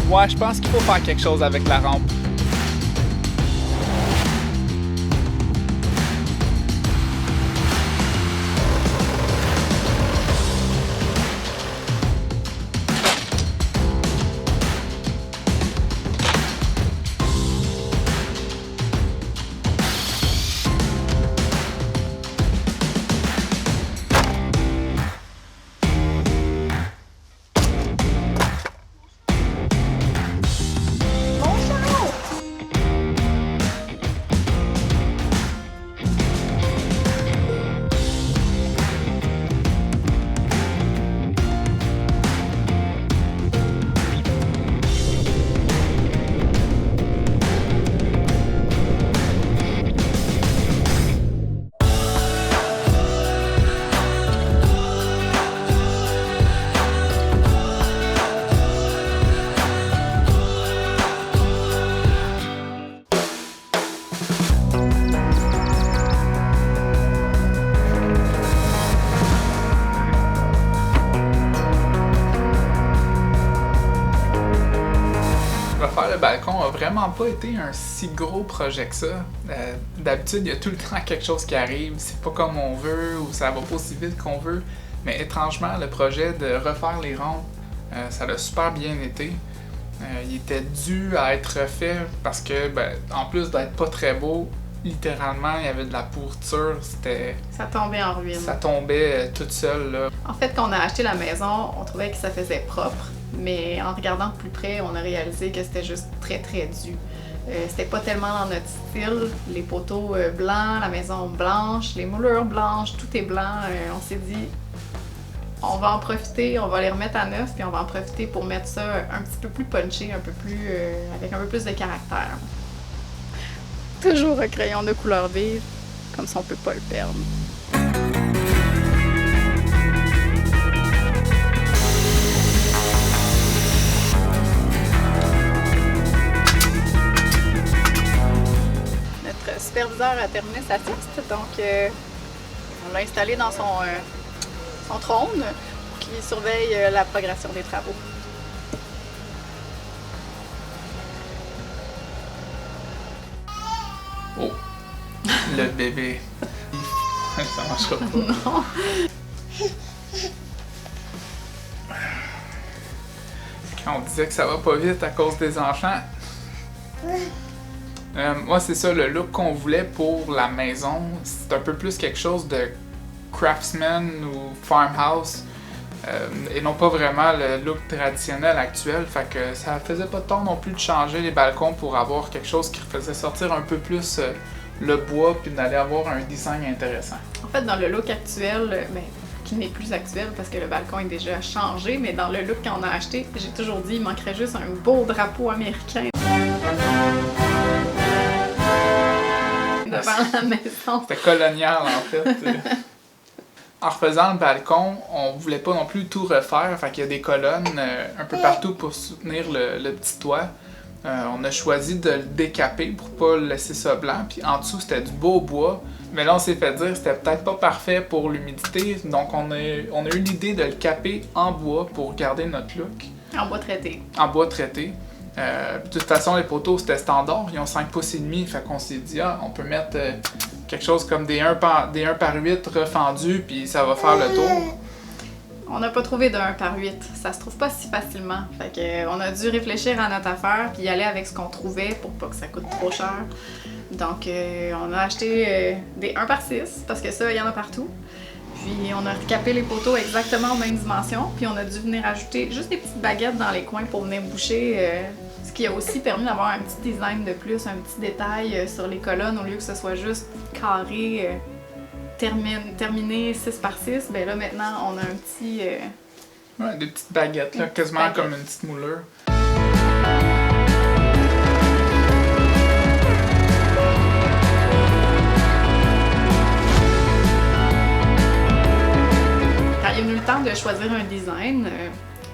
Ouais, je pense qu'il faut faire quelque chose avec la rampe. Refaire le balcon a vraiment pas été un si gros projet que ça. D'habitude, il y a tout le temps quelque chose qui arrive, c'est pas comme on veut ou ça va pas aussi vite qu'on veut. Mais étrangement, le projet de refaire les rampes, ça a super bien été. Il était dû à être refait parce que, en plus d'être pas très beau, littéralement, il y avait de la pourriture, Ça tombait en ruine. Ça tombait toute seule, là. En fait, quand on a acheté la maison, on trouvait que ça faisait propre, mais en regardant de plus près, on a réalisé que c'était juste très très dû. C'était pas tellement dans notre style, les poteaux blancs, la maison blanche, les moulures blanches, tout est blanc. On s'est dit, on va en profiter, on va les remettre à neuf, puis on va en profiter pour mettre ça un petit peu plus punché, un peu plus, avec un peu plus de caractère. Toujours un crayon de couleur vive, comme ça on peut pas le perdre. Notre superviseur a terminé sa sieste, donc on l'a installé dans son trône qui surveille la progression des travaux. Oh! Le bébé. Ça marchera pas. Non! Quand on disait que ça va pas vite à cause des enfants. Moi, c'est ça, le look qu'on voulait pour la maison. C'est un peu plus quelque chose de craftsman ou farmhouse. Et non pas vraiment le look traditionnel actuel. Fait que ça faisait pas de temps non plus de changer les balcons pour avoir quelque chose qui faisait sortir un peu plus le bois puis d'aller avoir un design intéressant. En fait, dans le look actuel, qui n'est plus actuel parce que le balcon est déjà changé, mais dans le look qu'on a acheté, j'ai toujours dit il manquerait juste un beau drapeau américain devant la maison. C'était colonial en fait. En refaisant le balcon, on voulait pas non plus tout refaire, fait qu'il y a des colonnes un peu partout pour soutenir le petit toit. On a choisi de le décaper pour pas laisser ça blanc, puis en dessous c'était du beau bois. Mais là on s'est fait dire que c'était peut-être pas parfait pour l'humidité, donc on a eu l'idée de le caper en bois pour garder notre look. En bois traité. En bois traité. De toute façon les poteaux c'était standard, ils ont 5 pouces et demi, fait qu'on s'est dit on peut mettre quelque chose comme des 1 par 8 refendus, puis ça va faire le tour. On n'a pas trouvé de 1 par 8, ça se trouve pas si facilement. Fait que, on a dû réfléchir à notre affaire puis y aller avec ce qu'on trouvait pour pas que ça coûte trop cher. Donc on a acheté des 1 par 6 parce que ça, il y en a partout. Puis on a recapé les poteaux exactement aux mêmes dimensions, puis on a dû venir ajouter juste des petites baguettes dans les coins pour venir boucher, ce qui a aussi permis d'avoir un petit design de plus, un petit détail sur les colonnes au lieu que ce soit juste carré. Terminé 6 par 6, ben là maintenant on a un petit... Ouais, des petites baguettes, là, quasiment comme une petite moulure. Quand il est venu le temps de choisir un design,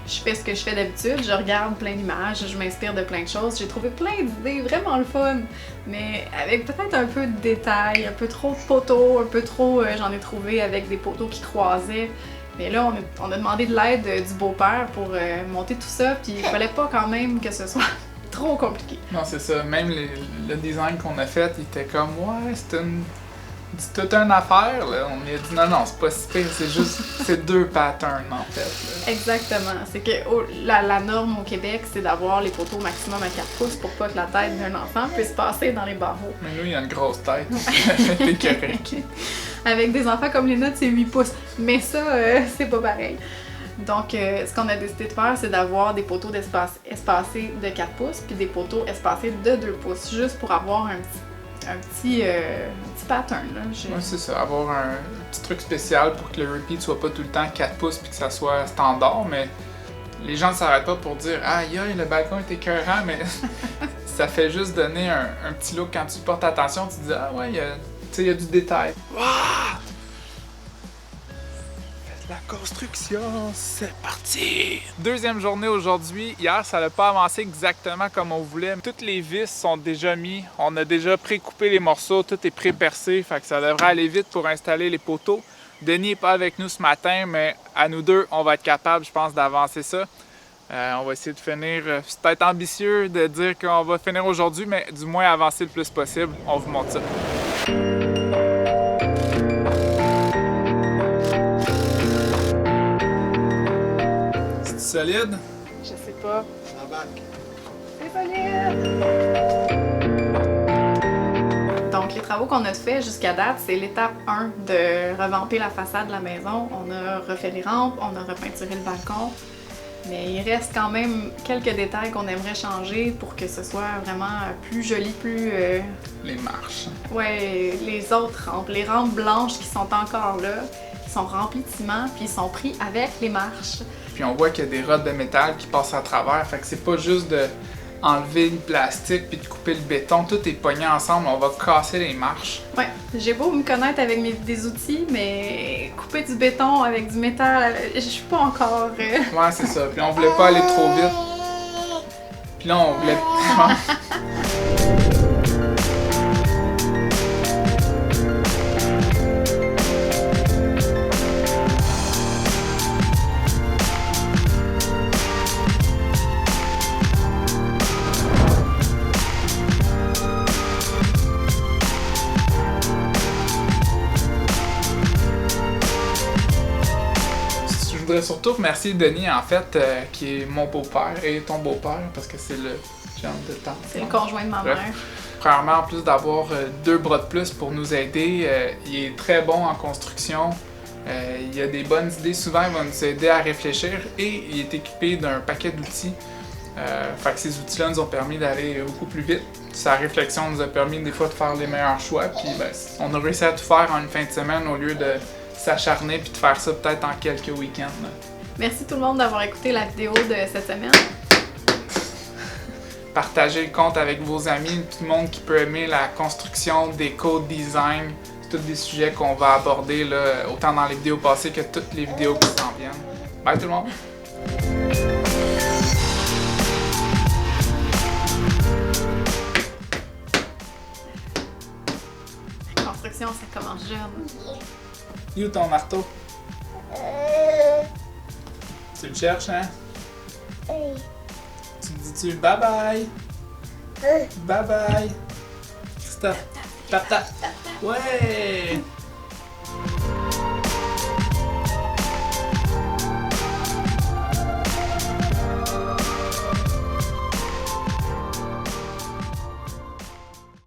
je fais ce que je fais d'habitude, je regarde plein d'images, je m'inspire de plein de choses. J'ai trouvé plein d'idées vraiment le fun, mais avec peut-être un peu de détails, un peu trop de poteaux, un peu trop, j'en ai trouvé avec des poteaux qui croisaient. Mais là, on a demandé de l'aide du beau-père pour monter tout ça, puis il fallait pas quand même que ce soit trop compliqué. Non, c'est ça. Même le design qu'on a fait, il était comme, ouais, c'est toute une affaire, là. On lui a dit, non, c'est pas si pire, c'est juste, c'est 2 patterns, en fait. Là. Exactement. C'est que la norme au Québec, c'est d'avoir les poteaux maximum à 4 pouces pour pas que la tête d'un enfant puisse passer dans les barreaux. Mais nous, il a une grosse tête. C'est correct. Avec des enfants comme les nôtres, c'est 8 pouces. Mais ça, c'est pas pareil. Donc, ce qu'on a décidé de faire, c'est d'avoir des poteaux espacés de 4 pouces puis des poteaux espacés de 2 pouces, juste pour avoir un petit pattern. Là. Ouais, c'est ça. Avoir un petit truc spécial pour que le repeat soit pas tout le temps 4 pouces puis que ça soit standard, mais les gens ne s'arrêtent pas pour dire « Aïe, le balcon est écœurant », mais ça fait juste donner un petit look. Quand tu portes attention, tu te dis « Ah ouais, il y a du détail. » La construction, c'est parti! Deuxième journée aujourd'hui. Hier, ça n'a pas avancé exactement comme on voulait. Toutes les vis sont déjà mises. On a déjà pré-coupé les morceaux. Tout est pré-percé. Fait que ça devrait aller vite pour installer les poteaux. Denis n'est pas avec nous ce matin, mais à nous deux, on va être capable, je pense, d'avancer ça. On va essayer de finir. C'est peut-être ambitieux de dire qu'on va finir aujourd'hui, mais du moins avancer le plus possible. On vous montre ça. Solide? Je sais pas. Embarque. C'est solide! Donc, les travaux qu'on a fait jusqu'à date, c'est l'étape 1 de revamper la façade de la maison. On a refait les rampes, on a repeinturé le balcon. Mais il reste quand même quelques détails qu'on aimerait changer pour que ce soit vraiment plus joli, plus... Les marches. Ouais, les autres rampes. Les rampes blanches qui sont encore là, ils sont remplis de ciment, puis ils sont pris avec les marches. Puis on voit qu'il y a des rods de métal qui passent à travers, fait que c'est pas juste de enlever le plastique puis de couper le béton, tout est pogné ensemble, on va casser les marches. Ouais, j'ai beau me connaître avec des outils, mais couper du béton avec du métal, je suis pas encore... Ouais, c'est ça. Puis on voulait pas aller trop vite. Puis là, on voulait... Je voudrais surtout remercier Denis, en fait, qui est mon beau-père et ton beau-père, parce que c'est le genre de temps. C'est le conjoint de ma mère. Premièrement, en plus d'avoir 2 bras de plus pour nous aider, il est très bon en construction. Il a des bonnes idées, souvent il va nous aider à réfléchir et il est équipé d'un paquet d'outils. Fait que ces outils-là nous ont permis d'aller beaucoup plus vite. Sa réflexion nous a permis des fois de faire les meilleurs choix. Puis on a réussi à tout faire en une fin de semaine au lieu de s'acharner puis de faire ça peut-être en quelques week-ends. Là. Merci tout le monde d'avoir écouté la vidéo de cette semaine. Partagez le compte avec vos amis, tout le monde qui peut aimer la construction, déco, design. C'est tous des sujets qu'on va aborder là, autant dans les vidéos passées que toutes les vidéos qui s'en viennent. Bye tout le monde! La construction, ça commence jeune. Où ton marteau? Tu le cherches, hein? Tu me dis-tu bye bye? Bye bye! Christophe! Tap tap! Ouais!